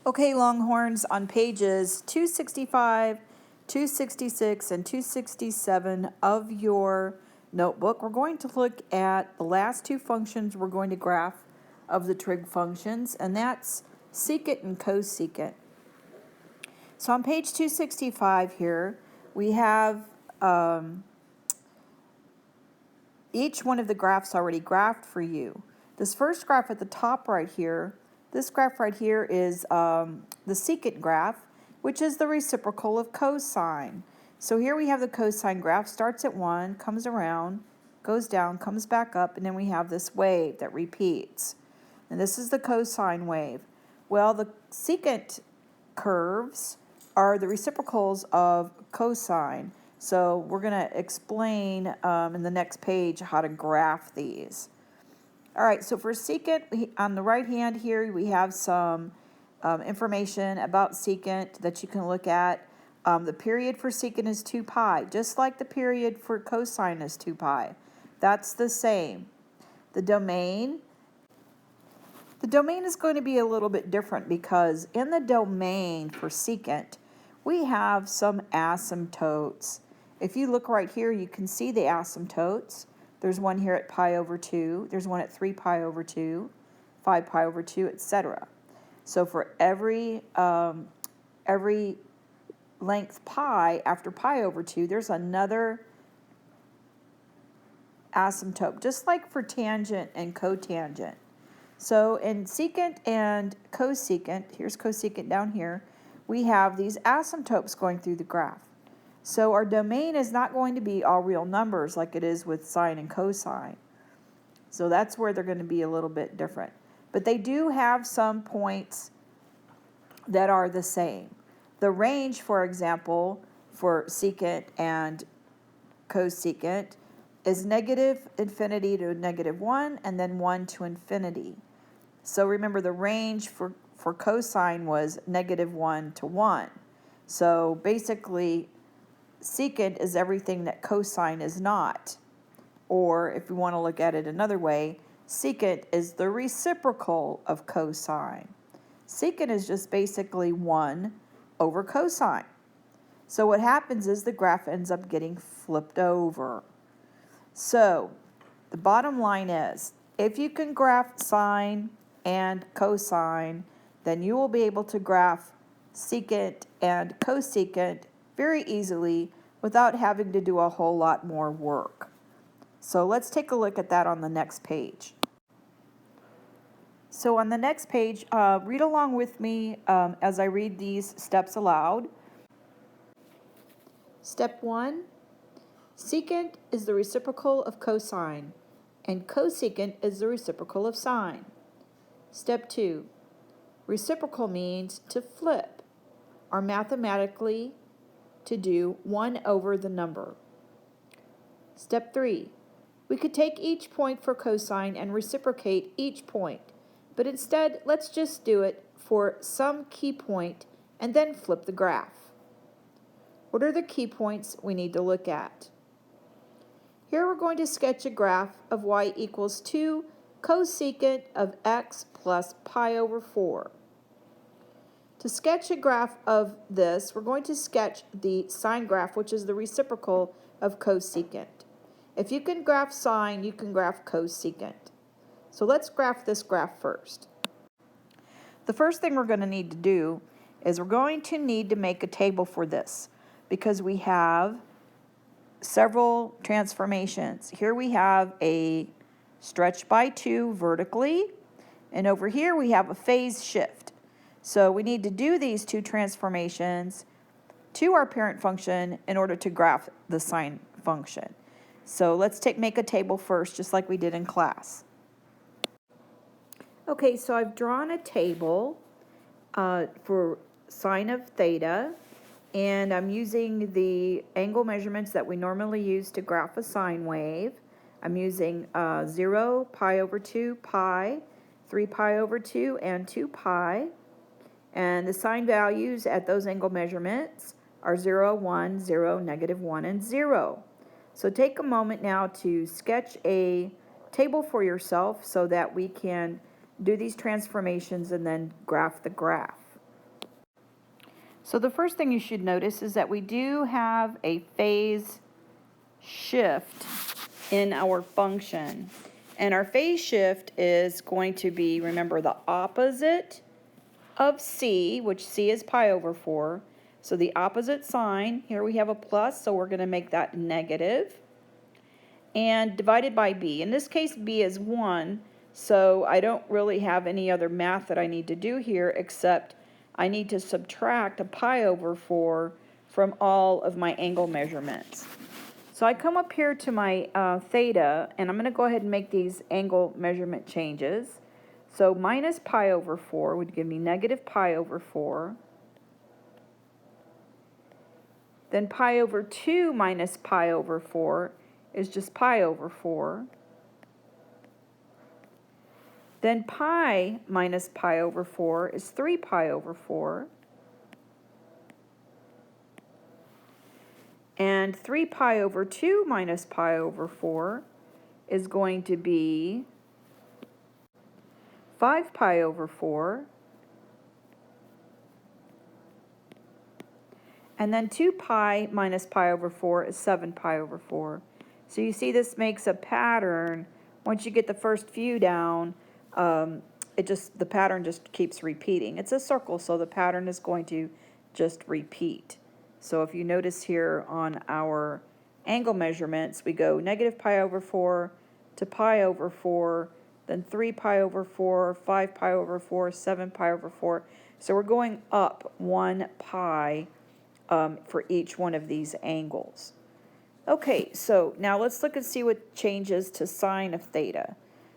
Okay, Longhorns, on pages 265, 266, and 267 of your notebook, we're going to look at the last two functions we're going to graph of the trig functions, and that's secant and cosecant. So on page 265 here, we have each one of the graphs already graphed for you. This first graph at the top right here, this graph right here is the secant graph, which is the reciprocal of cosine. So here we have the cosine graph, starts at 1, comes around, goes down, comes back up, and then we have this wave that repeats. And this is the cosine wave. Well, the secant curves are the reciprocals of cosine. So we're going to explain in the next page how to graph these. All right, so for secant, on the right hand here, we have some information about secant that you can look at. The period for secant is 2 pi, just like the period for cosine is 2 pi. That's the same. The domain is going to be a little bit different because in the domain for secant, we have some asymptotes. If you look right here, you can see the asymptotes. There's one here at pi over 2. There's one at 3 pi over 2, 5 pi over 2, etc. So for every length pi after pi over 2, there's another asymptote, just like for tangent and cotangent. So in secant and cosecant, here's cosecant down here, we have these asymptotes going through the graph. So our domain is not going to be all real numbers like it is with sine and cosine. So that's where they're going to be a little bit different. But they do have some points that are the same. The range, for example, for secant and cosecant is negative infinity to negative 1 and then 1 to infinity. So remember the range for cosine was negative 1 to 1. So basically secant is everything that cosine is not. Or if we want to look at it another way, secant is the reciprocal of cosine. Secant is just basically 1 over cosine. So what happens is the graph ends up getting flipped over. So the bottom line is, if you can graph sine and cosine, then you will be able to graph secant and cosecant very easily without having to do a whole lot more work. So let's take a look at that on the next page. So on the next page, read along with me as I read these steps aloud. Step 1, secant is the reciprocal of cosine, and cosecant is the reciprocal of sine. Step 2, reciprocal means to flip, or mathematically to do 1 over the number. Step 3, we could take each point for cosine and reciprocate each point, but instead let's just do it for some key point and then flip the graph. What are the key points we need to look at? Here we're going to sketch a graph of y equals 2 cosecant of x plus pi over 4. To sketch a graph of this, we're going to sketch the sine graph, which is the reciprocal of cosecant. If you can graph sine, you can graph cosecant. So let's graph this graph first. The first thing we're going to need to do is we're going to need to make a table for this because we have several transformations. Here we have a stretch by 2 vertically, and over here we have a phase shift. So we need to do these two transformations to our parent function in order to graph the sine function. So let's make a table first, just like we did in class. Okay, so I've drawn a table for sine of theta, and I'm using the angle measurements that we normally use to graph a sine wave. I'm using 0, pi over 2, pi, 3 pi over 2, and 2 pi. And the sine values at those angle measurements are 0, 1, 0, negative 1, and 0. So take a moment now to sketch a table for yourself so that we can do these transformations and then graph the graph. So the first thing you should notice is that we do have a phase shift in our function. And our phase shift is going to be, remember, the opposite of C, which C is pi over 4. So the opposite sign, here we have a plus, so we're going to make that negative. And divided by B. In this case, B is 1, so I don't really have any other math that I need to do here except I need to subtract a pi over 4 from all of my angle measurements. So I come up here to my theta, and I'm going to go ahead and make these angle measurement changes. So minus pi over 4 would give me negative pi over 4. Then pi over 2 minus pi over 4 is just pi over 4. Then pi minus pi over 4 is 3 pi over 4. And 3 pi over 2 minus pi over 4 is going to be 5 pi over 4. And then 2 pi minus pi over 4 is 7 pi over 4. So you see this makes a pattern. Once you get the first few down, the pattern just keeps repeating. It's a circle, so the pattern is going to just repeat. So if you notice here on our angle measurements, we go negative pi over 4 to pi over 4, then 3 pi over 4, 5 pi over 4, 7 pi over 4. So we're going up 1 pi for each one of these angles. Okay, so now let's look and see what changes to sine of theta.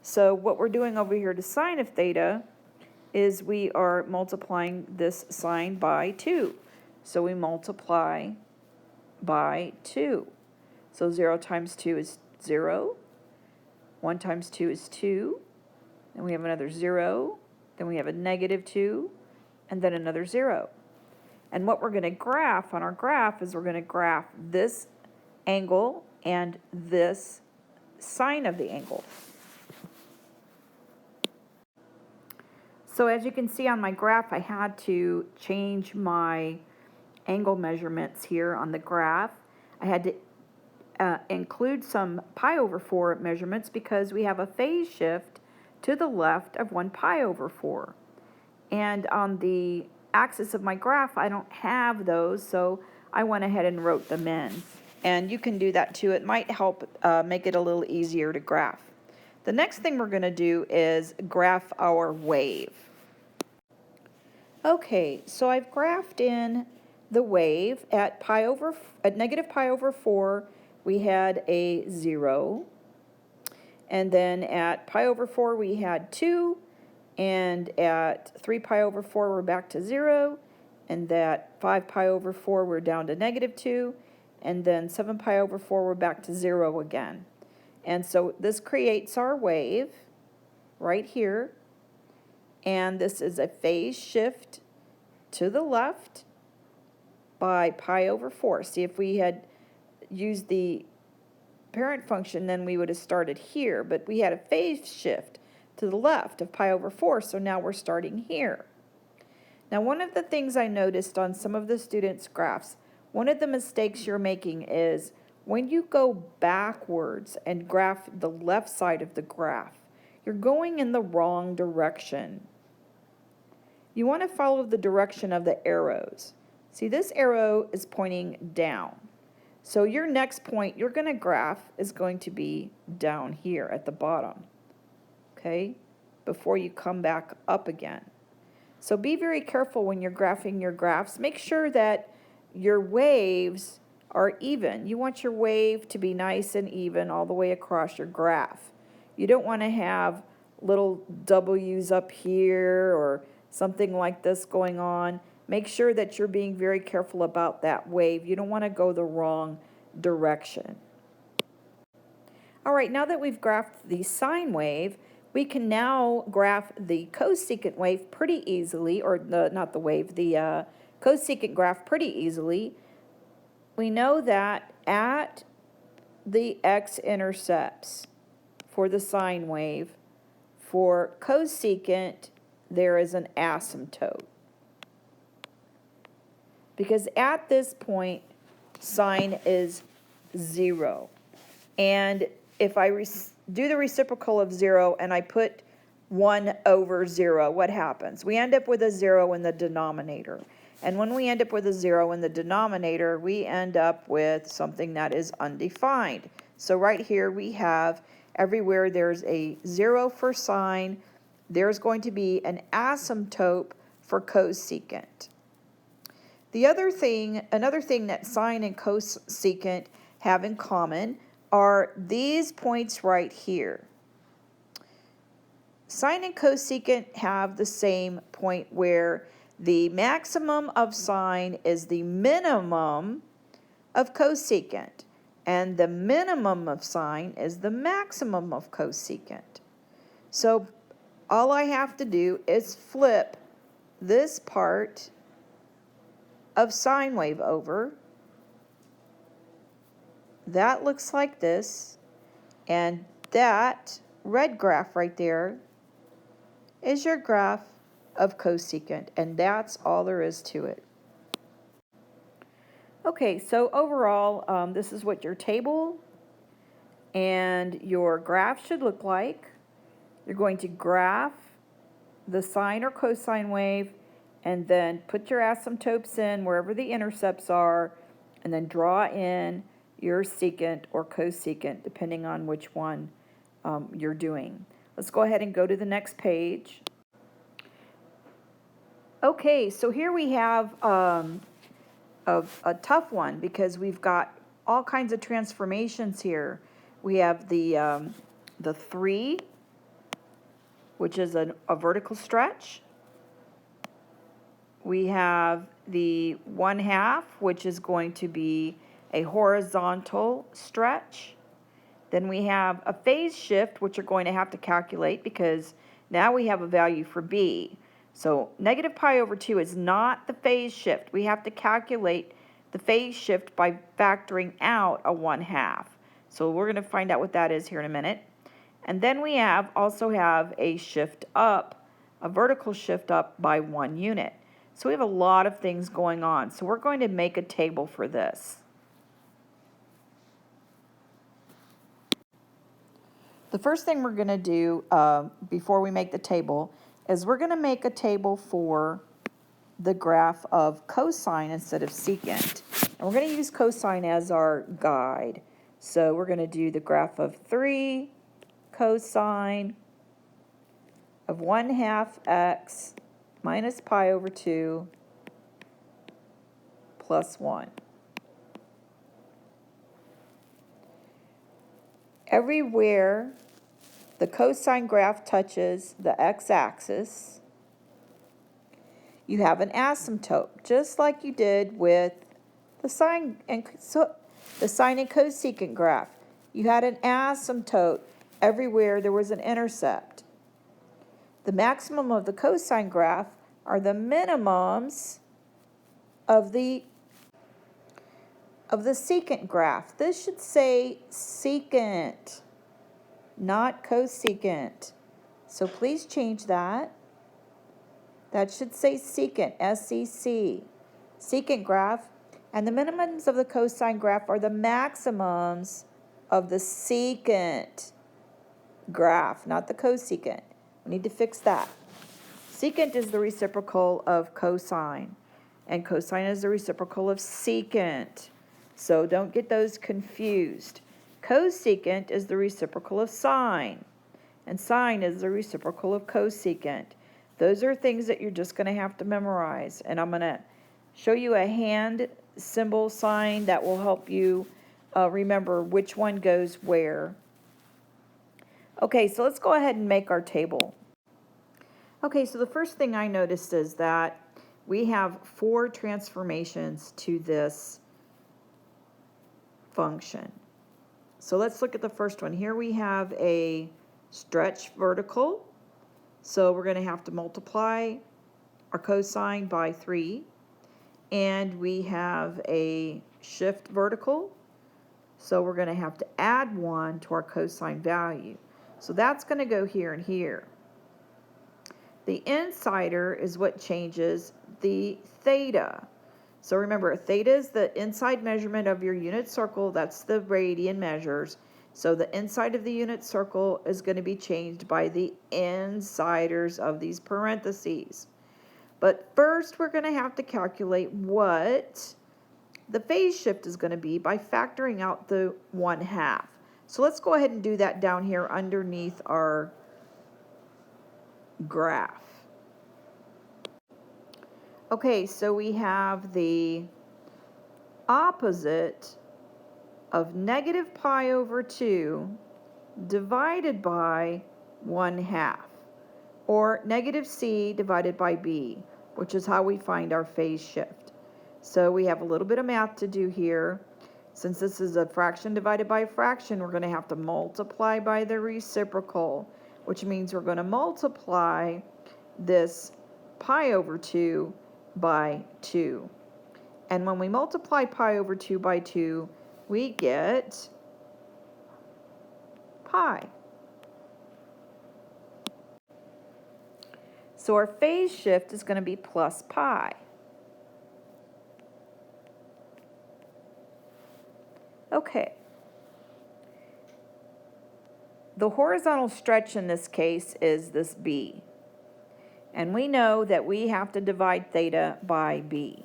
So what we're doing over here to sine of theta is we are multiplying this sine by 2. So we multiply by 2. So 0 times 2 is 0. 1 times 2 is 2. Then we have another 0. Then we have a negative 2. And then another 0. And what we're going to graph on our graph is we're going to graph this angle and this sine of the angle. So as you can see on my graph, I had to change my angle measurements here on the graph. I had to include some pi over 4 measurements because we have a phase shift to the left of 1 pi over 4. And on the axis of my graph, I don't have those, so I went ahead and wrote them in. And you can do that too. It might help make it a little easier to graph. The next thing we're going to do is graph our wave. Okay, so I've graphed in the wave at negative pi over 4, we had a 0. And then at pi over 4, we had 2. And at 3 pi over 4, we're back to 0. And at 5 pi over 4, we're down to negative 2. And then 7 pi over 4, we're back to 0 again. And so this creates our wave right here. And this is a phase shift to the left by pi over 4. See, if we had used the parent function, then we would have started here. But we had a phase shift to the left of pi over 4, so now we're starting here. Now, one of the things I noticed on some of the students' graphs, one of the mistakes you're making is when you go backwards and graph the left side of the graph, you're going in the wrong direction. You want to follow the direction of the arrows. See, this arrow is pointing down. So your next point you're going to graph is going to be down here at the bottom. Okay, before you come back up again. So be very careful when you're graphing your graphs. Make sure that your waves are even. You want your wave to be nice and even all the way across your graph. You don't want to have little W's up here or something like this going on. Make sure that you're being very careful about that wave. You don't want to go the wrong direction. All right, now that we've graphed the sine wave, we can now graph the cosecant wave pretty easily, or the cosecant graph pretty easily. We know that at the x-intercepts for the sine wave, for cosecant, there is an asymptote. because at this point, sine is 0. And if I do the reciprocal of 0 and I put 1 over 0, what happens? We end up with a 0 in the denominator. And when we end up with a 0 in the denominator, we end up with something that is undefined. So right here we have everywhere there's a 0 for sine, there's going to be an asymptote for cosecant. Another thing that sine and cosecant have in common are these points right here. Sine and cosecant have the same point where the maximum of sine is the minimum of cosecant, and the minimum of sine is the maximum of cosecant. So all I have to do is flip this part of sine wave over. That looks like this, and that red graph right there is your graph of cosecant, and that's all there is to it. Okay, so overall, this is what your table and your graph should look like. You're going to graph the sine or cosine wave, and then put your asymptotes in wherever the intercepts are, and then draw in your secant or cosecant, depending on which one you're doing. Let's go ahead and go to the next page. Okay, so here we have a tough one because we've got all kinds of transformations here. We have the 3, which is a vertical stretch. We have the 1/2, which is going to be a horizontal stretch. Then we have a phase shift, which you're going to have to calculate because now we have a value for b. So negative pi over 2 is not the phase shift. We have to calculate the phase shift by factoring out a 1/2. So we're going to find out what that is here in a minute. And then we also have a shift up, a vertical shift up by 1 unit. So we have a lot of things going on. So we're going to make a table for this. The first thing we're going to do before we make the table is we're going to make a table for the graph of cosine instead of secant. And we're going to use cosine as our guide. So we're going to do the graph of 3 cosine of 1/2 x minus pi over 2 plus 1. Everywhere the cosine graph touches the x-axis, you have an asymptote, just like you did with the sine and cosecant graph. You had an asymptote everywhere there was an intercept. The maximum of the cosine graph are the minimums of the secant graph. This should say secant, not cosecant. So please change that. That should say secant, S-E-C, secant graph. And the minimums of the cosine graph are the maximums of the secant graph, not the cosecant. We need to fix that. Secant is the reciprocal of cosine, and cosine is the reciprocal of secant. So don't get those confused. Cosecant is the reciprocal of sine, and sine is the reciprocal of cosecant. Those are things that you're just going to have to memorize, and I'm going to show you a hand symbol sign that will help you remember which one goes where. Okay, so let's go ahead and make our table. Okay, so the first thing I noticed is that we have 4 transformations to this function. So let's look at the first one. Here we have a stretch vertical. So we're going to have to multiply our cosine by 3. And we have a shift vertical. So we're going to have to add 1 to our cosine value. So that's going to go here and here. The insider is what changes the theta. So remember, theta is the inside measurement of your unit circle. That's the radian measures. So the inside of the unit circle is going to be changed by the insiders of these parentheses. But first, we're going to have to calculate what the phase shift is going to be by factoring out the 1/2. So let's go ahead and do that down here underneath our graph. Okay, so we have the opposite of negative pi over 2 divided by 1/2, or negative c divided by b, which is how we find our phase shift. So we have a little bit of math to do here. Since this is a fraction divided by a fraction, we're going to have to multiply by the reciprocal, which means we're going to multiply this pi over 2 by 2. And when we multiply pi over 2 by 2, we get pi. So our phase shift is going to be plus pi. Okay. The horizontal stretch in this case is this b. And we know that we have to divide theta by b.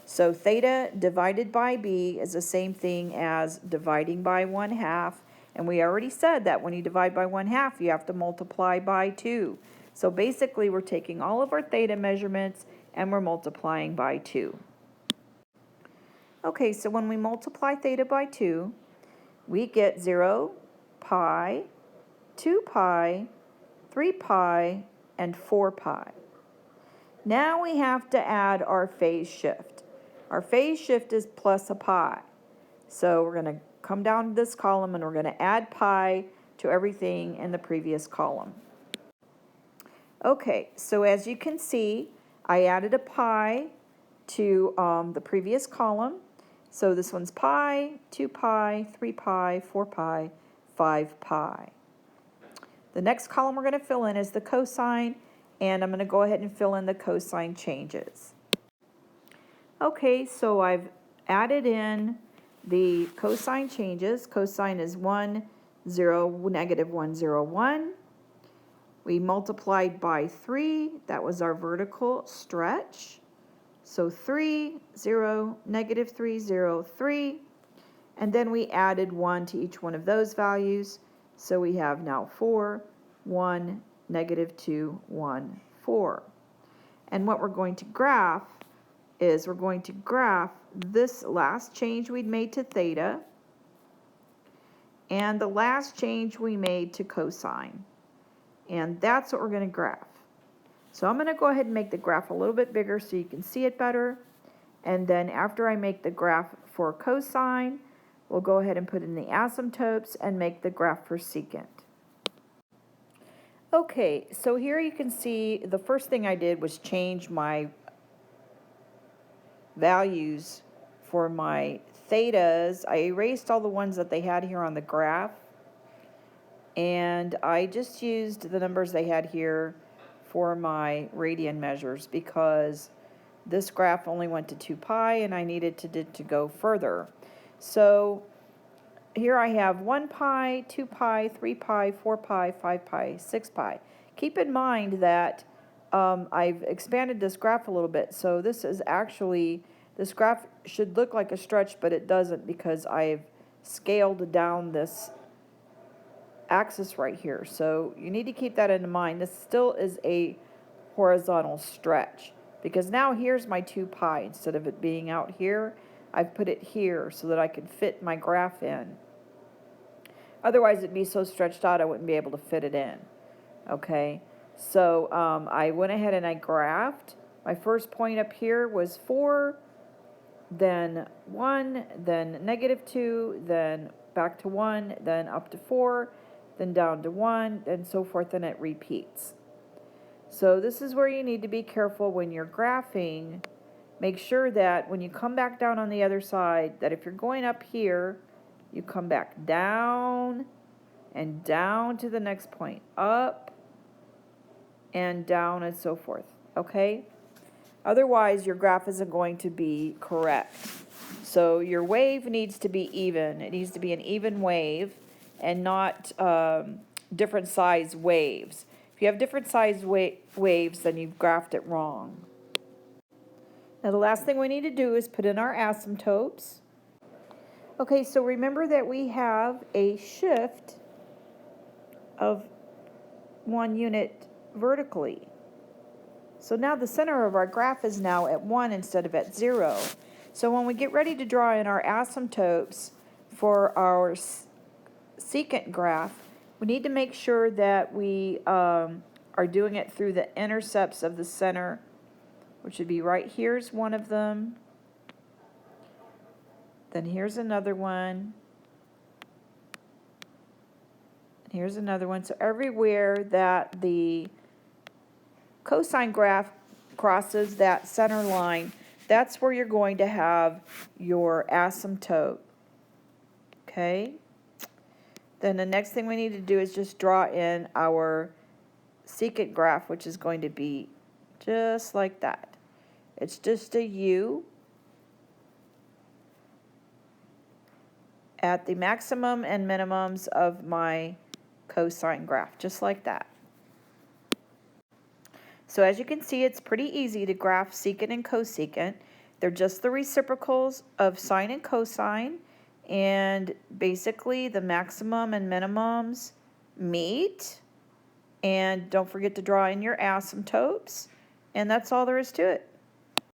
So theta divided by b is the same thing as dividing by 1/2. And we already said that when you divide by 1/2, you have to multiply by 2. So basically, we're taking all of our theta measurements and we're multiplying by 2. Okay, so when we multiply theta by 2, we get 0, pi, 2 pi, 3 pi, and 4 pi. Now we have to add our phase shift. Our phase shift is plus a pi. So we're going to come down to this column and we're going to add pi to everything in the previous column. Okay, so as you can see, I added a pi to the previous column. So this one's pi, 2 pi, 3 pi, 4 pi, 5 pi. The next column we're going to fill in is the cosine, and I'm going to go ahead and fill in the cosine changes. Okay, so I've added in the cosine changes. Cosine is 1, 0, negative 1, 0, 1. We multiplied by 3. That was our vertical stretch. So 3, 0, negative 3, 0, 3. And then we added 1 to each one of those values. So we have now 4, 1, negative 2, 1, 4. And what we're going to graph is we're going to graph this last change we'd made to theta and the last change we made to cosine. And that's what we're going to graph. So I'm going to go ahead and make the graph a little bit bigger so you can see it better. And then after I make the graph for cosine, we'll go ahead and put in the asymptotes and make the graph for secant. Okay, so here you can see the first thing I did was change my values for my thetas. I erased all the ones that they had here on the graph. And I just used the numbers they had here for my radian measures because this graph only went to 2 pi and I needed to go further. So here I have 1 pi, 2 pi, 3 pi, 4 pi, 5 pi, 6 pi. Keep in mind that I've expanded this graph a little bit. So this is actually, this graph should look like a stretch, but it doesn't because I've scaled down this axis right here. So you need to keep that in mind. This still is a horizontal stretch because now here's my 2 pi. Instead of it being out here, I've put it here so that I could fit my graph in. Otherwise it'd be so stretched out I wouldn't be able to fit it in. Okay, so I went ahead and I graphed. My first point up here was 4, then 1, then negative 2, then back to 1, then up to 4, then down to 1, and so forth, and it repeats. So this is where you need to be careful when you're graphing. Make sure that when you come back down on the other side, that if you're going up here, you come back down and down to the next point, up and down and so forth, okay? Otherwise, your graph isn't going to be correct. So your wave needs to be even. It needs to be an even wave and not different size waves. If you have different size waves, then you've graphed it wrong. Now the last thing we need to do is put in our asymptotes. Okay, so remember that we have a shift of 1 unit vertically. So now the center of our graph is now at 1 instead of at 0. So when we get ready to draw in our asymptotes for our secant graph, we need to make sure that we are doing it through the intercepts of the center, which would be right here's one of them. Then here's another one. Here's another one. So everywhere that the cosine graph crosses that center line, that's where you're going to have your asymptote. Okay? Then the next thing we need to do is just draw in our secant graph, which is going to be just like that. It's just a U at the maximum and minimums of my cosine graph, just like that. So as you can see, it's pretty easy to graph secant and cosecant. They're just the reciprocals of sine and cosine, and basically the maximum and minimums meet. And don't forget to draw in your asymptotes, and that's all there is to it.